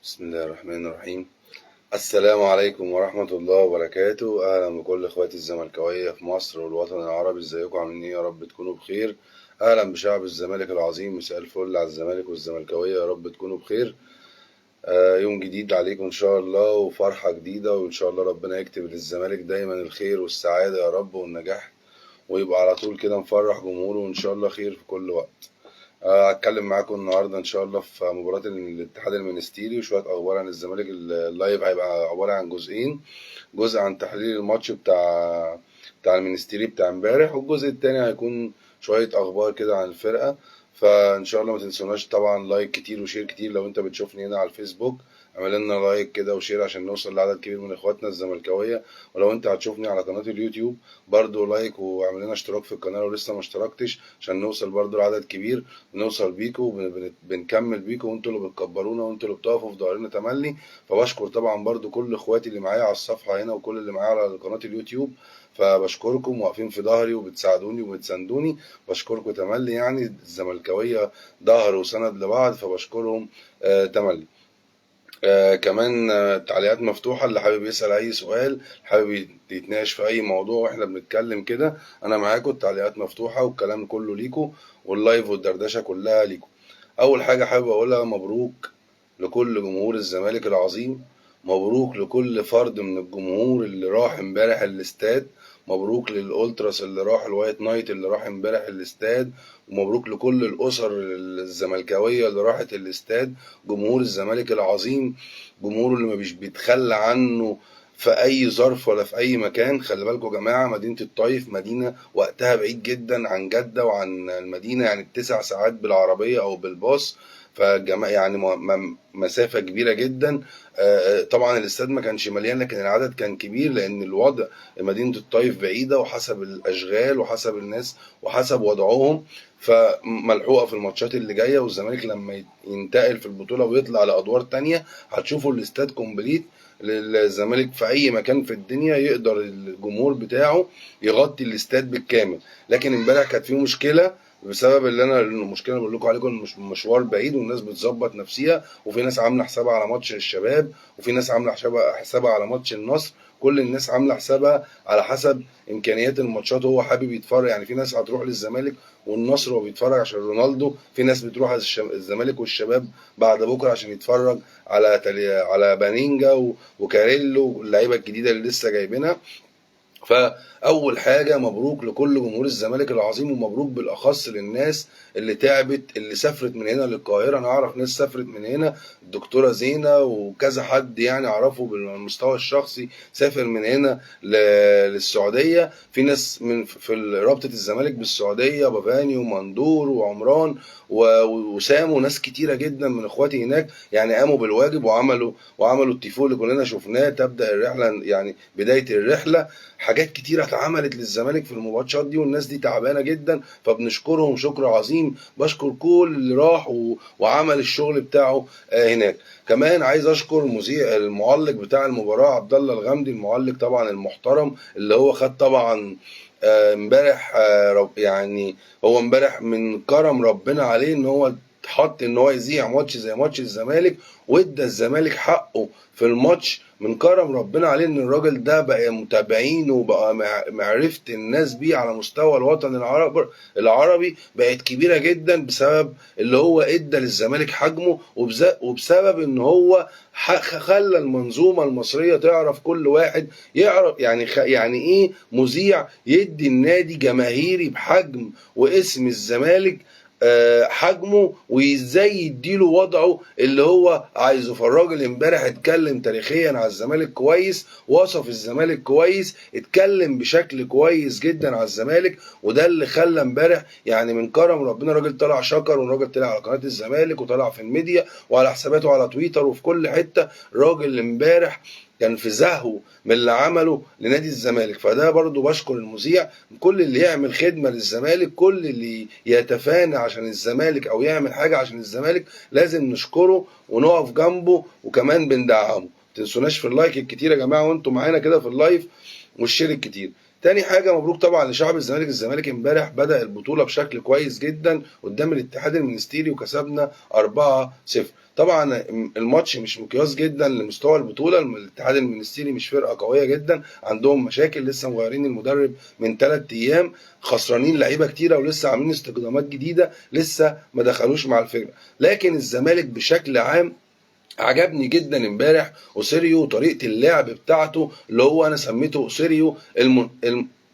بسم الله الرحمن الرحيم. السلام عليكم ورحمة الله وبركاته. أهلا بكل إخواتي الزملكاوية في مصر والوطن العربي، إزيكم عاملين إيه؟ يا رب تكونوا بخير. أهلا بشعب الزمالك العظيم، مساء الفل على الزمالك والزملكاوية، يا رب تكونوا بخير. يوم جديد عليكم إن شاء الله وفرحة جديدة، وإن شاء الله ربنا يكتب للزمالك دايما الخير والسعادة يا رب والنجاح، ويبقى على طول كده مفرح جمهوره وإن شاء الله خير في كل وقت. هتكلم معاكم النهارده ان شاء الله في مباراة الاتحاد المنستيري وشوية اخبار عن الزمالك. اللايف هيبقى عبارة عن جزئين، جزء عن تحليل الماتش بتاع المنستيري بتاع امبارح، والجزء التاني هيكون شوية اخبار كده عن الفرقة. فان شاء الله ما تنسوناش طبعا لايك كتير وشير كتير. لو انت بتشوفني هنا على الفيسبوك اعمل لنا لايك كده وشير عشان نوصل لعدد كبير من اخواتنا الزملكاويه. ولو انت هتشوفني على قناه اليوتيوب برضو لايك واعمل لنا اشتراك في القناه لو لسه ما اشتركتش، عشان نوصل برضو لعدد كبير، بنوصل بيكو بنكمل بيكو، وانتوا اللي بتكبرونا وانتوا اللي بتقفوا في ظهرنا تملي. فبشكر طبعا برضو كل اخواتي اللي معايا على الصفحه هنا وكل اللي معايا على قناه اليوتيوب، فبشكركم واقفين في ظهري وبتساعدوني وبتساندوني. بشكركم تملي، يعني الزملكاويه ظهر وسند لبعض، فبشكرهم تملي. كمان تعليقات مفتوحة، اللي حابب يسأل أي سؤال، حابب يتناقش في أي موضوع وإحنا بنتكلم كده، أنا معاكم. التعليقات مفتوحة والكلام كله ليكم، واللايف والدردشة كلها ليكم. أول حاجة حابب أقولها مبروك لكل جمهور الزمالك العظيم، مبروك لكل فرد من الجمهور اللي راح امبارح الاستاد، مبروك للأولتراس اللي راح الوايت نايت اللي راح امبارح الاستاد، ومبروك لكل الأسر الزملكاوية اللي راحت الاستاد. جمهور الزمالك العظيم، جمهوره اللي مش بيتخلى عنه في اي ظرف ولا في اي مكان. خلي بالكم يا جماعه، مدينه الطايف مدينه وقتها بعيد جدا عن جده وعن المدينه، يعني 9 ساعات بالعربيه او بالباص، يعني مسافه كبيره جدا. طبعا الاستاد ما كانش مليان لكن العدد كان كبير، لان الوضع مدينه الطايف بعيده وحسب الاشغال وحسب الناس وحسب وضعهم، فملحوقه في الماتشات اللي جايه. والزمالك لما ينتقل في البطوله ويطلع لادوار تانية هتشوفوا الاستاد كومبليت. للزمالك في اي مكان في الدنيا يقدر الجمهور بتاعه يغطي الاستاد بالكامل. لكن امبارح كانت في مشكله بسبب المشكله اللي بقول لكم عليكم، مشوار بعيد والناس بتظبط نفسيها، وفي ناس عامله حسابها على ماتش الشباب، وفي ناس عامله حسابها على ماتش النصر. كل الناس عامله حسابها على حسب امكانيات الماتشات، هو حابب يتفرج. يعني في ناس هتروح للزمالك والنصر وهو بيتفرج عشان رونالدو، في ناس بتروح الزمالك والشباب بعد بكره عشان يتفرج على بانينجا وكاريلو واللعيبه الجديده اللي لسه جايبينها. فاول حاجه مبروك لكل جمهور الزمالك العظيم، ومبروك بالاخص للناس اللي تعبت، اللي سافرت من هنا للقاهره. انا اعرف ناس سافرت من هنا، الدكتوره زينه وكذا حد يعني اعرفه بالمستوى الشخصي سافر من هنا للسعوديه. في ناس في رابطه الزمالك بالسعوديه، بافاني ومندور وعمران وسام وناس كتيره جدا من اخواتي هناك، يعني قاموا بالواجب وعملوا التيفو اللي كلنا شفناه. تبدا الرحله، يعني بدايه الرحله حاجات كتيرة اتعملت للزمالك في الماتشات دي، والناس دي تعبانة جدا، فبنشكرهم شكر عظيم. بشكر كل اللي راح وعمل الشغل بتاعه هناك. كمان عايز اشكر المعلق بتاع المباراة عبد الله الغامدي، المعلق طبعا المحترم اللي هو خد طبعا امبارح، يعني هو امبارح من كرم ربنا عليه ان هو اتحط ان هو يذيع ماتش زي ماتش الزمالك، وادى الزمالك حقه في الماتش. من كرم ربنا عليه ان الراجل ده بقى متابعين وبقى معرفة الناس بيه على مستوى الوطن العربي بقت كبيرة جدا، بسبب اللي هو ادى للزمالك حجمه، وبسبب ان هو خلى المنظومة المصرية تعرف، كل واحد يعرف يعني ايه مذيع يدي النادي جماهيري بحجم واسم الزمالك حجمه، وازاي يديله وضعه اللي هو عايزه. فالراجل امبارح اتكلم تاريخيا على الزمالك كويس، وصف الزمالك كويس، اتكلم بشكل كويس جدا على الزمالك، وده اللي خلى امبارح يعني من كرم ربنا الراجل طلع شكر، والراجل طلع على قناه الزمالك وطلع في الميديا وعلى حساباته على تويتر وفي كل حته. راجل امبارح كان في زهو من اللي عمله لنادي الزمالك. فده برضو بشكر المذيع، كل اللي يعمل خدمة للزمالك، كل اللي يتفانى عشان الزمالك او يعمل حاجة عشان الزمالك لازم نشكره ونقف جنبه، وكمان بندعمه. متنسوناش في اللايك الكتير يا جماعة وانتم معانا كده في اللايف، والشير الكتير. تاني حاجه مبروك طبعا لشعب الزمالك. الزمالك امبارح بدأ البطوله بشكل كويس جدا قدام الاتحاد المنستيري وكسبنا 4-0. طبعا الماتش مش مقياس جدا لمستوى البطوله، الاتحاد المنستيري مش فرقه قويه جدا، عندهم مشاكل، لسه مغيرين المدرب من 3 ايام، خسرانين لعيبه كتيره ولسه عاملين استخدامات جديده لسه ما دخلوش مع الفرقه. لكن الزمالك بشكل عام عجبني جدا امبارح اوسيريو وطريقه اللعب بتاعته، اللي هو انا سميته اوسيريو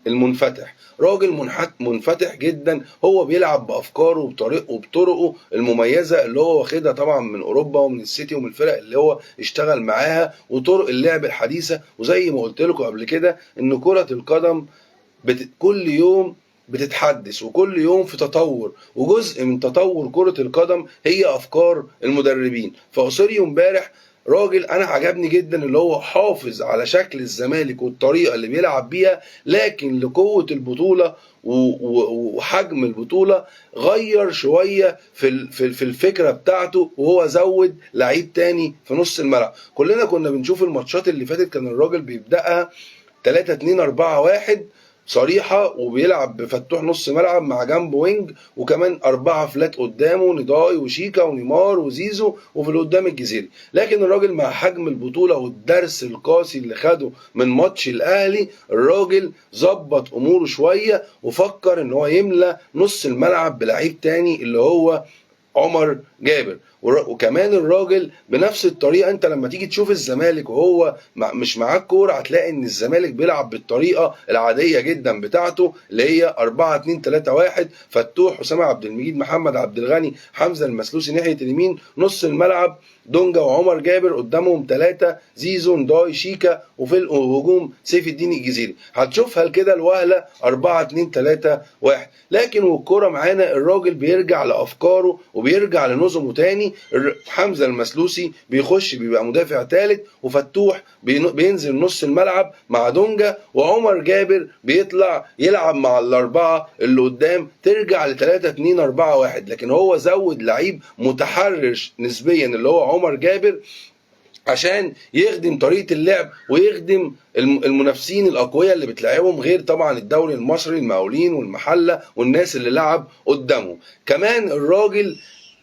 المنفتح. راجل منفتح جدا، هو بيلعب بافكاره وبطرقه المميزه اللي هو واخدها طبعا من اوروبا ومن السيتي ومن الفرق اللي هو اشتغل معاها، وطرق اللعب الحديثه. وزي ما قلت لكم قبل كده ان كره القدم كل يوم بتتحدث وكل يوم في تطور، وجزء من تطور كرة القدم هي أفكار المدربين. فأوسيريو امبارح راجل أنا عجبني جدا، اللي هو حافظ على شكل الزمالك والطريقة اللي بيلعب بيها، لكن لقوة البطولة وحجم البطولة غير شوية في الفكرة بتاعته، وهو زود لعيب تاني في نص الملعب. كلنا كنا بنشوف الماتشات اللي فاتت كان الراجل بيبدأها 3-2-4-1 صريحة، وبيلعب بفتوح نص ملعب مع جنب وينج، وكمان 4 فلات قدامه، نضاي وشيكا ونيمار وزيزو، وفي القدام الجزيري. لكن الراجل مع حجم البطولة والدرس القاسي اللي خده من ماتش الأهلي، الراجل ظبط أموره شوية وفكر إن هو يملى نص الملعب بلعيب تاني اللي هو عمر جابر. وكمان الراجل بنفس الطريقه، انت لما تيجي تشوف الزمالك وهو مش معاه الكوره هتلاقي ان الزمالك بيلعب بالطريقه العاديه جدا بتاعته اللي هي 4-2-3-1، فتوح، حسام عبد المجيد، محمد عبد الغني، حمزه المسلوسي ناحيه اليمين، نص الملعب دونجا وعمر جابر، قدامهم 3 زيزو، نداي، شيكا، وفي الهجوم سيف الدين الجزيري. هتشوفها كده الوهله 4-2-3-1. لكن والكوره معانا الراجل بيرجع لافكاره وبيرجع لنظمه تاني. حمزه المسلوسي بيخش بيبقى مدافع ثالث، وفتوح بينزل نص الملعب مع دونجا، وعمر جابر بيطلع يلعب مع الاربعه اللي قدام، ترجع ل 3-2-4-1. لكن هو زود لعيب متحرر نسبيا اللي هو عمر جابر عشان يخدم طريقة اللعب ويخدم المنافسين الأقوياء اللي بتلعبهم، غير طبعا الدوري المصري، المقاولين والمحلة والناس اللي لعب قدامه. كمان الراجل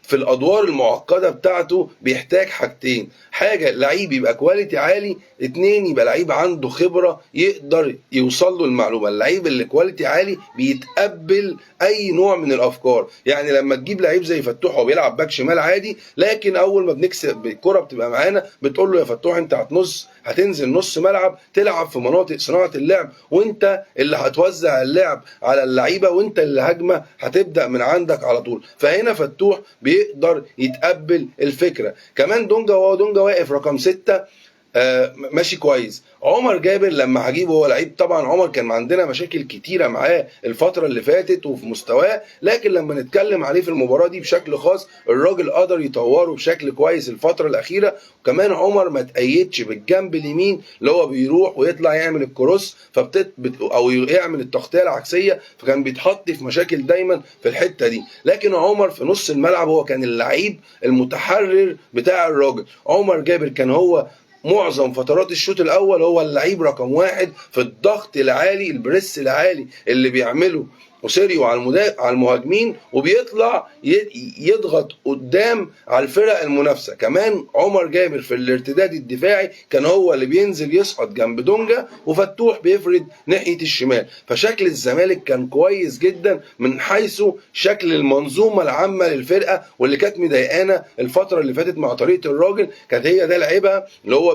في الادوار المعقده بتاعته بيحتاج حاجتين: حاجه لعيب يبقى كواليتي عالي، 2 يبقى لعيب عنده خبره يقدر يوصل له المعلومه. اللعيب اللي كواليتي عالي بيتقبل اي نوع من الافكار. يعني لما تجيب لعيب زي فتوح هو بيلعب باك شمال عادي، لكن اول ما بنكسب الكره بتبقى معانا بتقول له يا فتوح انت هتنزل نص ملعب تلعب في مناطق صناعه اللعب، وانت اللي هتوزع اللعب على اللعيبه، وانت اللي هجمه هتبدا من عندك على طول. فهنا فتوح بيقدر يتقبل الفكره. كمان دونجا واقف رقم 6 ماشي كويس. عمر جابر لما هجيبه هو لعيب، طبعا عمر كان عندنا مشاكل كتيره معاه الفتره اللي فاتت وفي مستواه، لكن لما نتكلم عليه في المباراه دي بشكل خاص الراجل قدر يطوره بشكل كويس الفتره الاخيره. وكمان عمر ما تأيدش بالجنب اليمين اللي هو بيروح ويطلع يعمل الكروس او يعمل التغطيه العكسيه، فكان بيتحط في مشاكل دايما في الحته دي. لكن عمر في نص الملعب هو كان اللعيب المتحرر بتاع الراجل. عمر جابر كان هو معظم فترات الشوط الاول هو اللعيب رقم 1 في الضغط العالي، البريس العالي اللي بيعمله اوسيريو على المهاجمين، وبيطلع يضغط قدام على الفرق المنافسه. كمان عمر جابر في الارتداد الدفاعي كان هو اللي بينزل يسقط جنب دونجا، وفتوح بيفرد ناحيه الشمال. فشكل الزمالك كان كويس جدا من حيث شكل المنظومه العامه للفرقه، واللي كانت مضايقانا الفتره اللي فاتت مع طريقه الراجل كانت هي ده لعيبها، اللي هو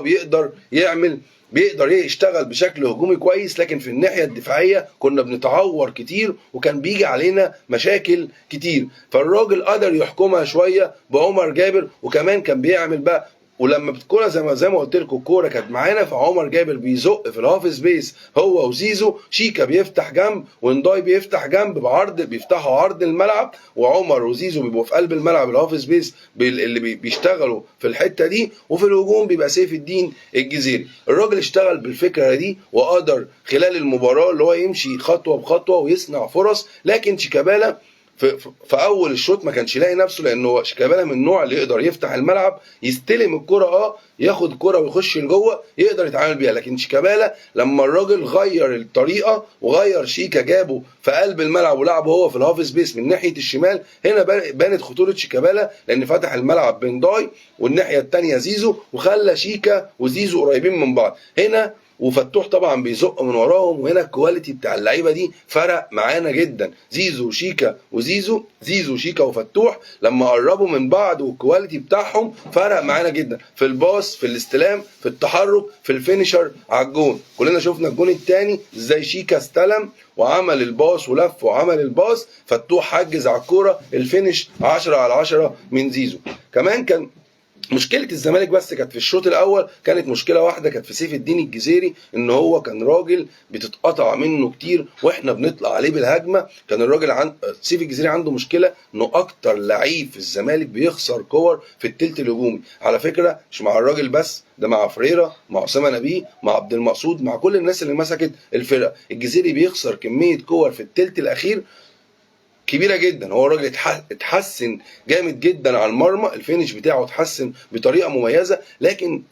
بيقدر يشتغل بشكل هجومي كويس، لكن في الناحيه الدفاعيه كنا بنتعور كتير وكان بيجي علينا مشاكل كتير. فالراجل قدر يحكمها شويه بعمر جابر، وكمان كان بيعمل بقى ولما الكوره زي ما قلت لكم الكوره كانت معانا، فعمر جابر بيزق في الهاف سبيس هو وزيزو، شيكا بيفتح جنب ونداي بيفتح جنب بعرض، بيفتحوا عرض الملعب، وعمر وزيزو بيبقوا في قلب الملعب الهاف سبيس اللي بيشتغلوا في الحته دي، وفي الهجوم بيبقى سيف الدين الجزيري. الراجل اشتغل بالفكره دي وقدر خلال المباراه اللي هو يمشي خطوه بخطوه ويصنع فرص. لكن شيكابالا في اول الشوط ما كانش يلاقي نفسه، لانه شيكابالا من النوع اللي يقدر يفتح الملعب، يستلم الكره ياخد الكره ويخش لجوه يقدر يتعامل بيها. لكن شيكابالا لما الراجل غير الطريقه وغير شيكا جابه في قلب الملعب ولعبه هو في الهاف سبيس من ناحيه الشمال، هنا بانت خطوره شيكابالا، لان فتح الملعب بين داي والناحيه الثانيه زيزو، وخلى شيكا وزيزو قريبين من بعض هنا، وفتوح طبعا بيزق من وراهم. وهنا الكواليتي بتاع اللعيبه دي فرق معانا جدا، زيزو وشيكا وزيزو، زيزو شيكا وفتوح لما قربوا من بعض والكواليتي بتاعهم فرق معانا جدا في الباص، في الاستلام، في التحرك، في الفينيشر على الجون. كلنا شفنا الجون الثاني ازاي شيكا استلم وعمل الباص ولف وعمل الباص، فتوح حجز على الكوره، الفينش 10 على 10 من زيزو. كمان كان مشكله الزمالك بس كانت في الشوط الاول، كانت مشكله واحده، كانت في سيف الدين الجزيري، ان هو كان راجل بتتقطع منه كتير واحنا بنطلع عليه بالهجمه. كان الراجل سيف الجزيري عنده مشكله انه اكتر لعيب في الزمالك بيخسر كور في الثلث الهجومي. على فكره مش مع الراجل بس، ده مع فريرة، مع اسامه نبيه، مع عبد المقصود، مع كل الناس اللي مسكت الفرقه. الجزيري بيخسر كميه كور في الثلث الاخير كبيره جدا. هو الراجل اتحسن جامد جدا على المرمى، الفينش بتاعه اتحسن بطريقه مميزه، لكن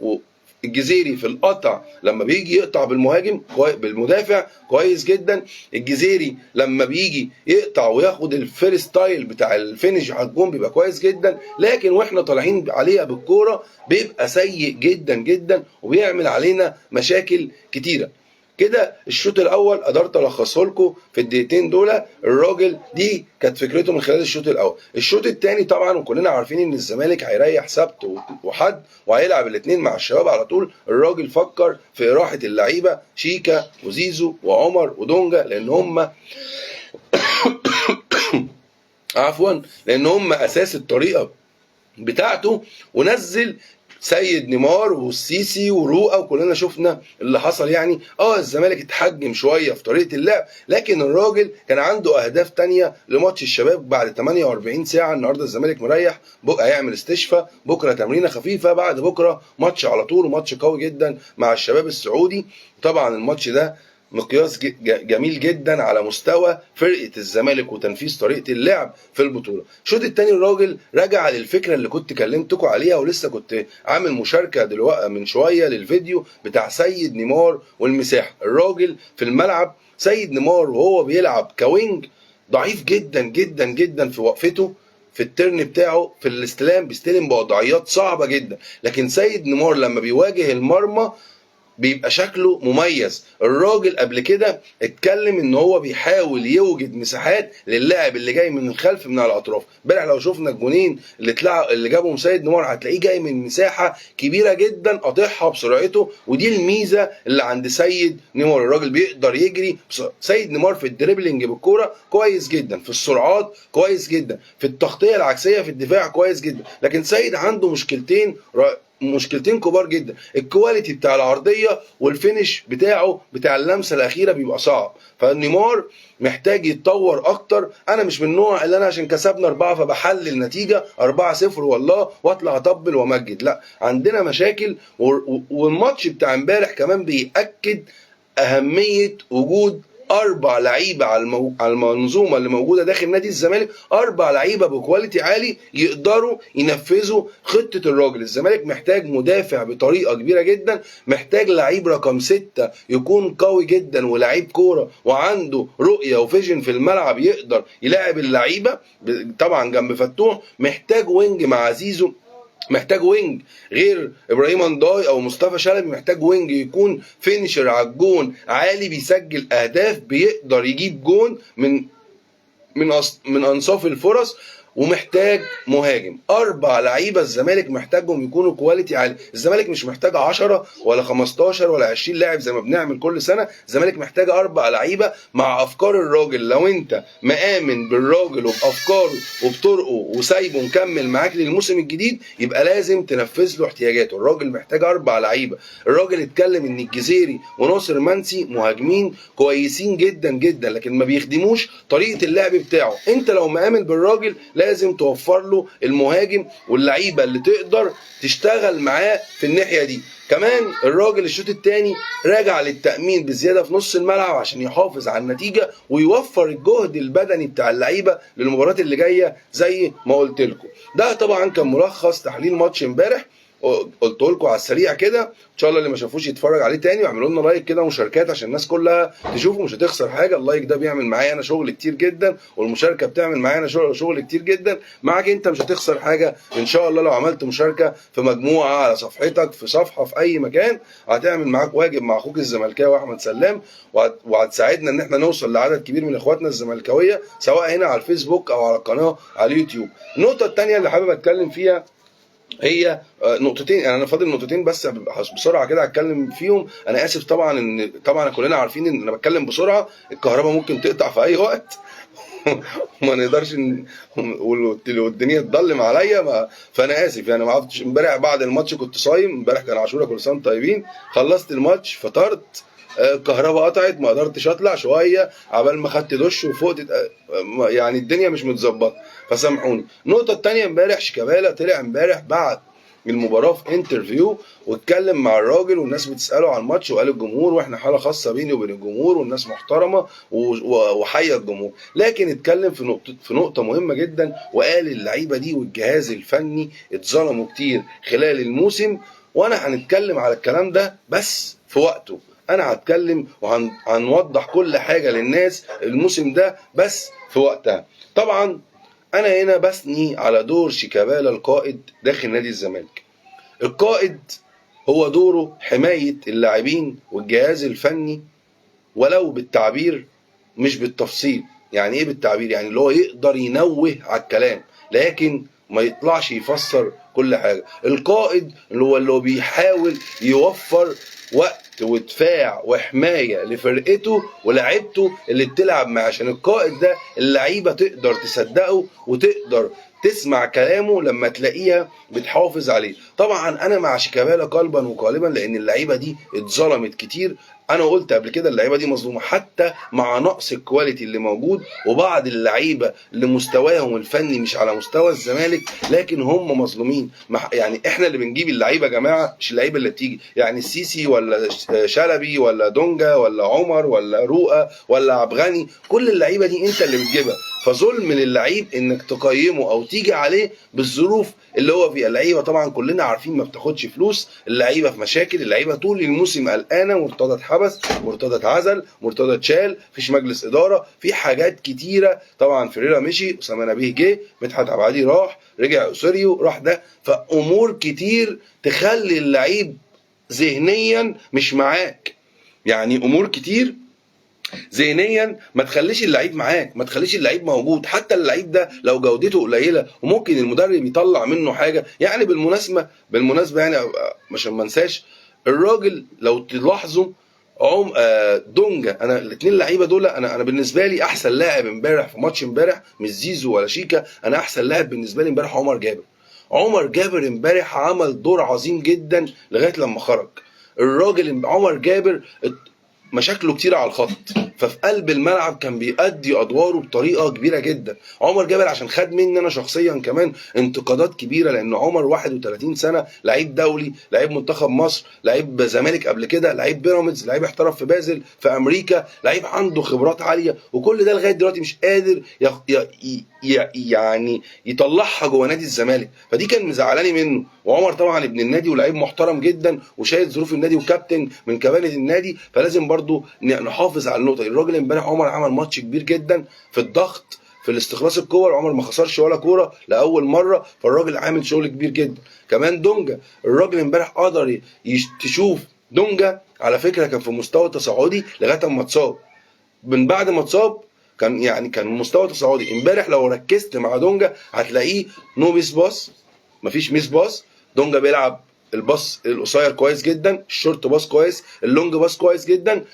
الجزيري في القطع لما بيجي يقطع بالمهاجم بالمدافع كويس جدا. الجزيري لما بيجي يقطع وياخد الفيرستايل بتاع الفينش على الجون بيبقى كويس جدا، لكن واحنا طالعين عليها بالكوره بيبقى سيء جدا جدا وبيعمل علينا مشاكل كتيره. كده الشوط الاول قدرت الخصه لكم في الدقيقتين دول. الراجل دي كانت فكرته من خلال الشوط الاول. الشوط الثاني طبعا وكلنا عارفين ان الزمالك هيريح سبت وحد وهيلعب الاثنين مع الشباب على طول. الراجل فكر في راحه اللعيبه شيكا وزيزو وعمر ودونجا، لان هم لان هم اساس الطريقه بتاعته، ونزل سيد نيمار والسيسي ورؤى، وكلنا شفنا اللي حصل. يعني الزمالك اتحجم شويه في طريقه اللعب، لكن الراجل كان عنده اهداف تانية لماتش الشباب بعد 48 ساعه. النهارده الزمالك مريح، هيعمل استشفاء، بكره تمرينه خفيفه، بعد بكره ماتش على طول، وماتش قوي جدا مع الشباب السعودي. طبعا الماتش ده مقياس جميل جدا على مستوى فرقه الزمالك وتنفيذ طريقه اللعب في البطوله. الشوط الثاني الراجل رجع للفكره اللي كنت كلمتكم عليها، ولسه كنت عامل مشاركه دلوقتي من شويه للفيديو بتاع سيد نيمار والمساحه. الراجل في الملعب سيد نيمار وهو بيلعب كوينج ضعيف جدا جدا جدا في وقفته، في الترن بتاعه، في الاستلام بيستلم بوضعيات صعبه جدا. لكن سيد نيمار لما بيواجه المرمى بيبقى شكله مميز. الراجل قبل كده اتكلم ان هو بيحاول يوجد مساحات للاعب اللي جاي من الخلف من على الاطراف. امبارح لو شفنا الجونين اللي جابهم سيد نيمار هتلاقيه جاي من مساحه كبيره جدا قاطعها بسرعته، ودي الميزه اللي عند سيد نيمار. الراجل بيقدر يجري سيد نيمار في الدريبلينج بالكوره كويس جدا، في السرعات كويس جدا، في التغطيه العكسيه في الدفاع كويس جدا. لكن سيد عنده مشكلتين كبار جدا، الكواليتي بتاع العرضيه والفينش بتاعه بتاع اللمسه الاخيره بيبقى صعب. فالنيمار محتاج يتطور اكتر. انا مش من النوع اللي انا عشان كسبنا 4 فبحلل النتيجه 4-0 والله واطلع اطبل وامجد، لا، عندنا مشاكل. والماتش بتاع امبارح كمان بيأكد اهميه وجود 4 لعيبه على المنظومه اللي موجوده داخل نادي الزمالك، 4 لعيبه بكواليتي عالي يقدروا ينفذوا خطه الراجل. الزمالك محتاج مدافع بطريقه كبيره جدا، محتاج لعيب رقم 6 يكون قوي جدا ولعيب كوره وعنده رؤيه وفيجن في الملعب يقدر يلاعب اللعيبه طبعا جنب فتوح. محتاج وينج مع زيزو، محتاج وينج غير ابراهيم انداي او مصطفى شلبي، محتاج وينج يكون فينيشر على الجون عالي، بيسجل اهداف، بيقدر يجيب جون من انصاف الفرص. ومحتاج مهاجم. 4 لعيبه الزمالك محتاجهم يكونوا كواليتي عالي. الزمالك مش محتاج 10 ولا 15 ولا 20 لاعب زي ما بنعمل كل سنه. الزمالك محتاج 4 لعيبه مع افكار الراجل. لو انت مآمن بالراجل وبافكاره وبطرقه وسايبه مكمل معاك للموسم الجديد، يبقى لازم تنفذ له احتياجاته. الراجل محتاج 4 لعيبه. الراجل اتكلم ان الجزيري وناصر منسي مهاجمين كويسين جدا جدا، لكن ما بيخدموش طريقه اللعب بتاعه. انت لو مآمن بالراجل لازم توفر له المهاجم واللعيبه اللي تقدر تشتغل معاه في الناحيه دي. كمان الراجل الشوط الثاني راجع للتأمين بزياده في نص الملعب عشان يحافظ على النتيجه ويوفر الجهد البدني بتاع اللعيبه للمباراه اللي جايه زي ما قلت لكم. ده طبعا كان ملخص تحليل ماتش امبارح، قلت لكم على السريع كده. ان شاء الله اللي ما شافوش يتفرج عليه تاني، واعملوا لنا لايك كده ومشاركات عشان الناس كلها تشوفه، مش هتخسر حاجه. اللايك ده بيعمل معايا انا شغل كتير جدا، والمشاركه بتعمل معايا انا شغل كتير جدا. معاك انت مش هتخسر حاجه ان شاء الله. لو عملت مشاركه في مجموعه على صفحتك في صفحه في اي مكان، هتعمل معاك واجب مع اخوك الزملكاوي احمد سلام، وهتساعدنا ان احنا نوصل لعدد كبير من اخواتنا الزملكاويه سواء هنا على الفيسبوك او على القناه على اليوتيوب. النقطه الثانيه اللي حابب اتكلم فيها هي نقطتين، يعني انا فاضل نقطتين بس بسرعه كده هتكلم فيهم. انا اسف طبعا، ان طبعا كلنا عارفين ان انا بتكلم بسرعه، الكهرباء ممكن تقطع في اي وقت وما نقدرش والدنيا تضلم عليا، فانا اسف يعني. ما عرفتش امبارح بعد الماتش، كنت صايم امبارح، كان عاشوره، كل سنه وانتم طيبين. خلصت الماتش فطرت، الكهرباء قطعت، ما قدرتش اطلع شويه عبال ما خدت دش وفقت، يعني الدنيا مش متظبطه فسامحوني. النقطه الثانيه، امبارح شيكابالا طلع امبارح بعد المباراه في انترفيو واتكلم مع الراجل، والناس بتساله عن الماتش، وقال الجمهور واحنا حاله خاصه بيني وبين الجمهور والناس محترمه، وحيا الجمهور. لكن اتكلم في نقطه مهمه جدا، وقال اللعيبه دي والجهاز الفني اتظلموا كتير خلال الموسم، وانا هنتكلم على الكلام ده بس في وقته. انا هتكلم وهنوضح كل حاجه للناس الموسم ده بس في وقتها. طبعا انا هنا بثني على دور شيكابالا القائد داخل نادي الزمالك. القائد هو دوره حمايه اللاعبين والجهاز الفني، ولو بالتعبير مش بالتفصيل. يعني ايه بالتعبير؟ يعني اللي هو يقدر ينوه على الكلام لكن ما يطلعش يفسر كل حاجه. القائد اللي هو بيحاول يوفر وقت ودفاع وحمايه لفرقته ولاعيبته اللي بتلعب معاه، عشان القائد ده اللعيبه تقدر تصدقه وتقدر تسمع كلامه لما تلاقيها بتحافظ عليه. طبعا انا مع شيكابالا قلبا وقالبا، لان اللعيبه دي اتظلمت كتير. انا قلت قبل كده اللعيبه دي مظلومه حتى مع نقص الكواليتي اللي موجود، وبعض اللعيبه اللي مستواهم الفني مش على مستوى الزمالك لكن هم مظلومين. يعني احنا اللي بنجيب اللعيبه يا جماعه، مش اللعيبه اللي بتيجي. يعني السيسي ولا شلبي ولا دونجا ولا عمر ولا رؤى ولا عبغاني، كل اللعيبه دي انت اللي بتجيبها. فظلم للعيب انك تقيمه او تيجي عليه بالظروف اللي هو فيها. اللعيبه طبعا كلنا عارفين ما بتاخدش فلوس، اللعيبه في مشاكل، اللعيبه طول الموسم قلقانه، مرتضى اتحبس، مرتضى اتعزل، مرتضى اتشال، مفيش مجلس اداره، في حاجات كتيره. طبعا فريرا مشي، اسامه نبيه جه، مدحت عبد العالي راح، رجع اسوريو راح ده، فامور كتير تخلي اللعيب ذهنيا مش معاك. يعني امور كتير ذهنيا ما تخليش اللعيب معاك، ما تخليش اللعيب موجود. حتى اللعيب ده لو جودته قليله وممكن المدرب يطلع منه حاجه. يعني بالمناسبه يعني مش ما انساش الراجل، لو تلاحظوا دونجا، انا الاثنين لعيبه دول، انا بالنسبه لي احسن لاعب امبارح في ماتش امبارح مش زيزو ولا شيكا. انا احسن لاعب بالنسبه لي امبارح عمر جابر. عمر جابر امبارح عمل دور عظيم جدا لغايه لما خرج. الراجل عمر جابر مشاكله كتير على الخط، ففي قلب الملعب كان بيأدي ادواره بطريقه كبيره جدا. عمر جابر عشان خد مني انا شخصيا كمان انتقادات كبيره، لان عمر 31 سنه، لعيب دولي، لعيب منتخب مصر، لعيب زمالك قبل كده، لعيب بيراميدز، لعيب احترف في بازل في امريكا، لعيب عنده خبرات عاليه، وكل ده لغايه دلوقتي مش قادر يعني يطلعها جوه نادي الزمالك. فدي كان مزعلاني منه. وعمر طبعا ابن النادي ولاعيب محترم جدا وشايل ظروف النادي وكابتن من كباتن النادي، فلازم برضو نحافظ على النقطه. الراجل امبارح عمر عمل ماتش كبير جدا في الضغط، في الاستخلاص الكور. عمر ما خسرش ولا كوره لاول مره، فالراجل عامل شغل كبير جدا. كمان دونجا، الراجل امبارح قدر تشوف دونجا على فكره كان في مستوى تصاعدي لغايه اما اتصاب. من بعد ما اتصاب كان مستوى تصاعدي. امبارح لو ركزت مع دونجا هتلاقيه نو ميس باص، مفيش ميس باص. دونجا بيلعب الباص القصير كويس جدا، الشورت باص كويس، اللونج باص كويس جدا.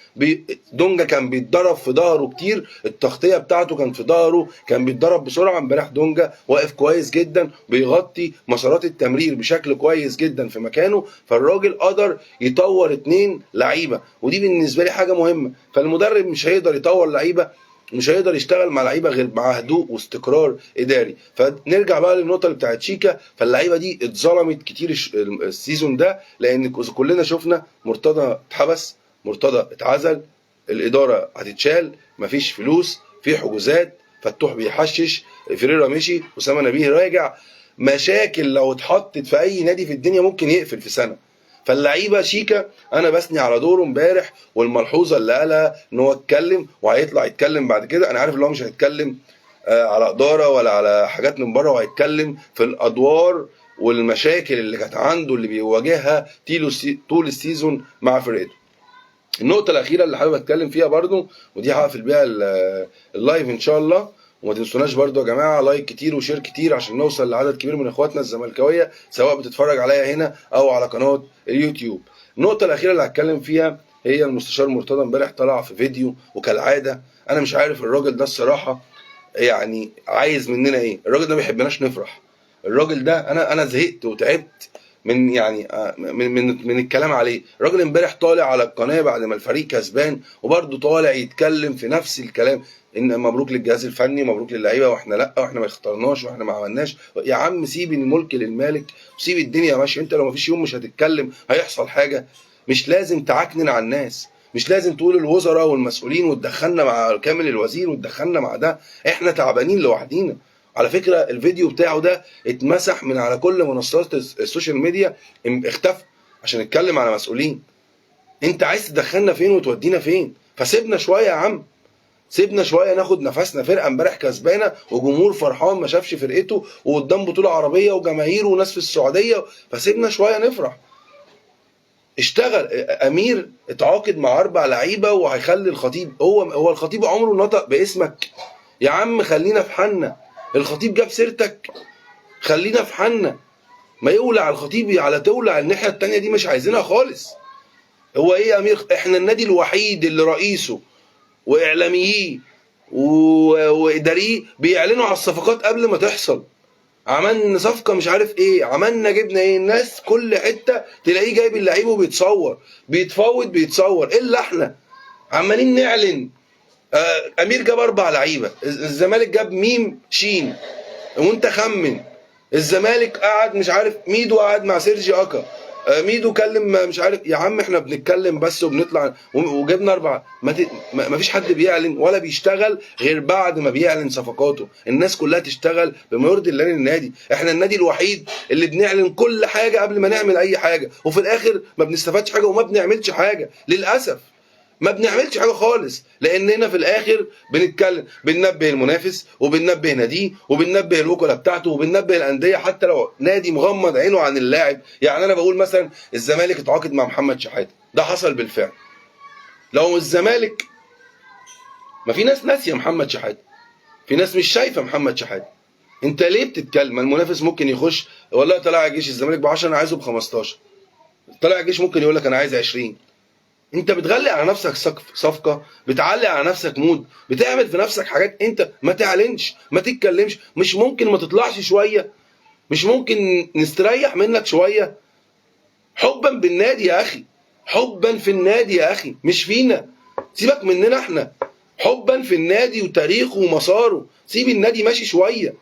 دونجا كان بيتضرب في ظهره كتير، التغطيه بتاعته كان في ظهره، كان بيتضرب بسرعه. امبارح دونجا واقف كويس جدا، بيغطي مسارات التمرير بشكل كويس جدا في مكانه. فالراجل قدر يطور 2 لعيبه، ودي بالنسبه لي حاجه مهمه. فالمدرب مش هيقدر يطور لعيبه مش هيقدر يشتغل مع لعيبه غير مع هدوء واستقرار اداري. فنرجع بقى للنقطه اللي بتاعت شيكا، فاللعيبه دي اتظلمت كتير السيزون ده، لان كلنا شفنا مرتضى اتحبس، مرتضى اتعزل، الاداره هتتشال، مفيش فلوس، في حجوزات، فتوح بيحشش، فيريرا مشي، اسامه نبيه راجع، مشاكل لو اتحطت في اي نادي في الدنيا ممكن يقفل في سنه. فاللعيبه شيكا انا بثني على دوره امبارح، والملحوظه اللي قالها ان هو اتكلم وهيطلع يتكلم بعد كده. انا عارف ان هو مش هيتكلم على اداره ولا على حاجات من بره، وهيتكلم في الادوار والمشاكل اللي كانت عنده اللي بيواجهها طول السيزون مع فرقته. النقطه الاخيره اللي حابب اتكلم فيها برضو، ودي هقفل بيها اللايف ان شاء الله، وما تنسوناش برضو يا جماعه لايك كتير وشير كتير عشان نوصل لعدد كبير من اخواتنا الزملكاويه، سواء بتتفرج عليا هنا او على قناه اليوتيوب. النقطه الاخيره اللي هتكلم فيها هي المستشار مرتضى امبارح طلع في فيديو، وكالعاده انا مش عارف الراجل ده الصراحه يعني عايز مننا ايه. الراجل ده ما بيحبناش نفرح، الراجل ده انا زهقت وتعبت من يعني من الكلام عليه. الراجل امبارح طالع على القناه بعد ما الفريق كسبان، وبرده طالع يتكلم في نفس الكلام، ان مبروك للجهاز الفني، مبروك للعيبه، واحنا لا، واحنا ما اخترناش، واحنا ما عملناش. يا عم سيب الملك للمالك وسيب الدنيا ماشيه. انت لو ما فيش يوم مش هتتكلم هيحصل حاجه. مش لازم تعكنن على الناس، مش لازم تقول الوزراء والمسؤولين وتدخلنا مع كامل الوزير وتدخلنا مع ده، احنا تعبانين لوحدينا. على فكره الفيديو بتاعه ده اتمسح من على كل منصات السوشيال ميديا، اختفى عشان نتكلم على مسؤولين. انت عايز تدخلنا فين وتودينا فين؟ فسيبنا شويه يا عم، سيبنا شويه ناخد نفسنا. فرقه امبارح كسبانه وجمهور فرحان ما شافش فرقته، وقدام بطوله عربيه وجماهير وناس في السعوديه، فسيبنا شويه نفرح. اشتغل امير، اتعاقد مع 4 لعيبه وهيخلي الخطيب، هو الخطيب عمره نطق باسمك؟ يا عم خلينا في حالنا. الخطيب جاب سيرتك، خلينا في حالنا. ما يولع الخطيب على تولع الناحيه التانيه دي، مش عايزينها خالص. هو ايه يا امير؟ احنا النادي الوحيد اللي رئيسه واعلامييه واداريه بيعلنوا على الصفقات قبل ما تحصل. عملنا صفقه مش عارف ايه، عملنا جبنا ايه، الناس كل حته تلاقيه جايب اللعيب وبيتصور، بيتفاوض بيتصور، الا احنا عمالين نعلن. امير جاب 4 لعيبه، الزمالك جاب ميم شين، وانت خمن. الزمالك قعد مش عارف، ميدو قعد مع سيرجي اكا، ميدو كلم مش عارف. يا عم احنا بنتكلم بس وبنطلع وجبنا 4. ما فيش حد بيعلن ولا بيشتغل غير بعد ما بيعلن صفقاته. الناس كلها تشتغل بما يرضي الله للنادي. احنا النادي الوحيد اللي بنعلن كل حاجه قبل ما نعمل اي حاجه، وفي الاخر ما بنستفادش حاجه وما بنعملش حاجه للاسف. ما بنعملش حاجه خالص، لاننا في الاخر بنتكلم، بننبه المنافس وبننبه ناديه وبننبه الوكلاء بتاعته وبننبه الانديه، حتى لو نادي مغمض عينه عن اللاعب. يعني انا بقول مثلا الزمالك اتعاقد مع محمد شحاته، ده حصل بالفعل. لو الزمالك، ما في ناس ناسيه محمد شحاته، في ناس مش شايفه محمد شحاته. انت ليه بتتكلم؟ المنافس ممكن يخش، والله طلع الجيش الزمالك ب 10 انا عايزه ب 15، طلع الجيش ممكن يقول لك انا عايز 20. انت بتغلي على نفسك صفقه، بتعلي على نفسك مود، بتعمل في نفسك حاجات. انت ما تعلنش، ما تتكلمش. مش ممكن ما تطلعش شويه؟ مش ممكن نستريح منك شويه؟ حبا بالنادي يا اخي، حبا في النادي يا اخي، مش فينا. سيبك مننا احنا، حبا في النادي وتاريخه ومساره. سيب النادي ماشي شويه.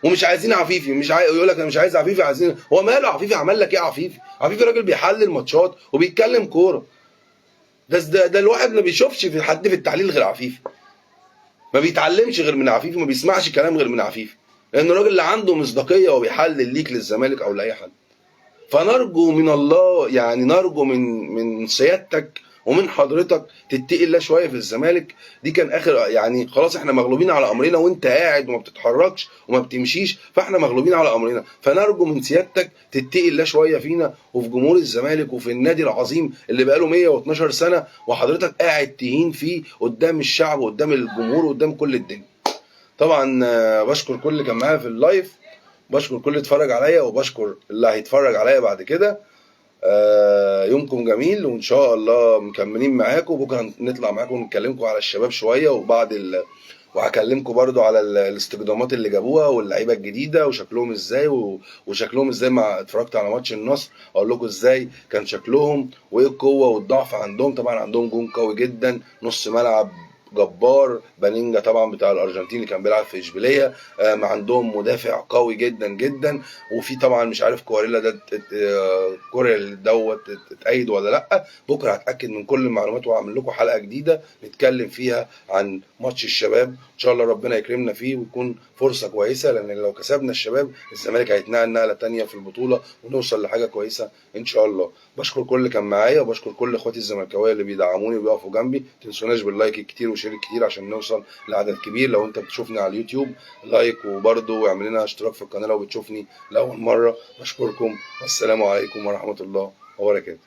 ومش عايزين عفيفي، مش يقول لك انا مش عايز عفيفي، عايزين. هو ماله عفيفي؟ عمل لك ايه عفيفي؟ عفيفي راجل بيحلل ماتشات وبيتكلم كوره. ده الواحد ما بيشوفش في حد في التحليل غير عفيفي، ما بيتعلمش غير من عفيفي، ما بيسمعش كلام غير من عفيفي، لان الراجل اللي عنده مصداقيه وبيحلل ليك للزمالك او لاي حد. فنرجو من الله، يعني نرجو من سيادتك ومن حضرتك تتقي الله شويه في الزمالك. دي كان اخر، يعني خلاص احنا مغلوبين على امرنا، وانت قاعد وما بتتحركش وما بتمشيش، فاحنا مغلوبين على امرنا. فنرجو من سيادتك تتقي الله شويه فينا وفي جمهور الزمالك وفي النادي العظيم اللي بقاله 112 سنه، وحضرتك قاعد تهين فيه قدام الشعب وقدام الجمهور وقدام كل الدنيا. طبعا بشكر كل اللي كان معايا في اللايف، بشكر كل اللي اتفرج عليا، وبشكر اللي هيتفرج عليا بعد كده. يومكم جميل، وان شاء الله مكملين معاكم. بكره نطلع معاكم ونكلمكم على الشباب شويه، وهكلمكم برضو على الاستخدامات اللي جابوها واللعيبه الجديده وشكلهم ازاي، وشكلهم ازاي. مع اتفرجت على ماتش النصر اقول لكم ازاي كان شكلهم وايه القوه والضعف عندهم. طبعا عندهم جون قوي جدا، نص ملعب جبار. بانينجا طبعا بتاع الارجنتين اللي كان بيلعب في اشبيليه. عندهم مدافع قوي جدا جدا. وفي طبعا مش عارف كواريلا ده كوريل دوت اتأيد ولا لا. بكره هتاكد من كل المعلومات وهعمل لكم حلقه جديده نتكلم فيها عن ماتش الشباب. ان شاء الله ربنا يكرمنا فيه ويكون فرصه كويسه، لان لو كسبنا الشباب الزمالك هيتنقل نقله تانيه في البطوله ونوصل لحاجه كويسه ان شاء الله. بشكر كل اللي كان معايا وبشكر كل اخواتي الزملكاويه اللي بيدعموني وبيقفوا جنبي. متنسوناش باللايك الكتير وشير الكتير عشان نوصل لعدد كبير. لو انت بتشوفني على اليوتيوب لايك، وبرضه اعمل لنا اشتراك في القناه لو بتشوفني لاول مره. بشكركم والسلام عليكم ورحمه الله وبركاته.